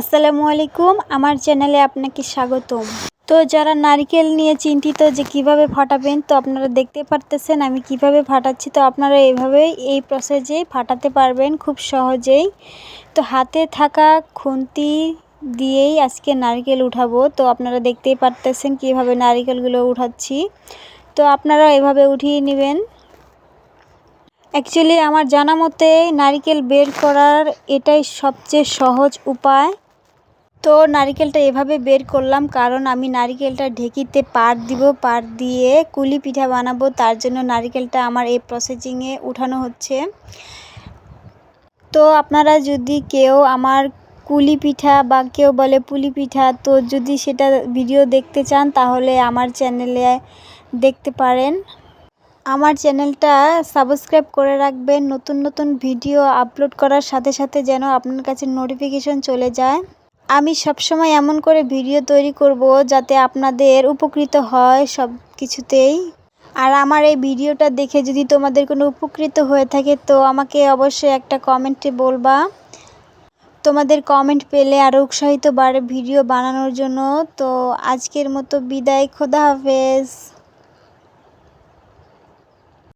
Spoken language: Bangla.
আসসালামু আলাইকুম, আমার চ্যানেলে আপনাকে স্বাগতম। তো যারা নারকেল নিয়ে চিন্তিত যে কিভাবে ফাটাবেন, তো আপনারা দেখতে পারতেছেন আমি কিভাবে ফাটাচ্ছি। তো আপনারা এইভাবেই এই প্রসেসেই ফাটাতে পারবেন খুব সহজেই। তো হাতে থাকা খুন্তি দিয়েই আজকে নারকেল উঠাবো। তো আপনারা দেখতেই পারতেছেন কিভাবে নারকেলগুলো উঠাচ্ছি। তো আপনারা এভাবে উঠিয়ে নেবেন। অ্যাকচুয়ালি আমার জানা মতে নারকেল বের করার এটাই সবচেয়ে সহজ উপায়। তো নারকেলটা এভাবে বের করলাম কারণ আমি নারকেলটা ঢেঁকিতে পাট দিব, পাট দিয়ে কুলি পিঠা বানাবো, তার জন্য নারকেলটা আমার এই প্রসেসিংয়ে উঠানো হচ্ছে। তো আপনারা যদি কেউ আমার কুলি পিঠা বা কেউ বলে পুলি পিঠা, তো যদি সেটা ভিডিও দেখতে চান তাহলে আমার চ্যানেলে দেখতে পারেন। আমার চ্যানেলটা সাবস্ক্রাইব করে রাখবেন, নতুন নতুন ভিডিও আপলোড করার সাথে সাথে যেন আপনার কাছে নোটিফিকেশন চলে যায়। আমি সবসময় এমন করে ভিডিও তৈরি করব যাতে আপনাদের উপকৃত হয় সব কিছুতেই। আর আমার এই ভিডিওটা দেখে যদি তোমাদের কোনো উপকৃত হয়ে থাকে তো আমাকে অবশ্যই একটা কমেন্টে বলবা। তোমাদের কমেন্ট পেলে আরও উৎসাহিত বাড়ে ভিডিও বানানোর জন্য। তো আজকের মতো বিদায়, খোদা হাফেজ।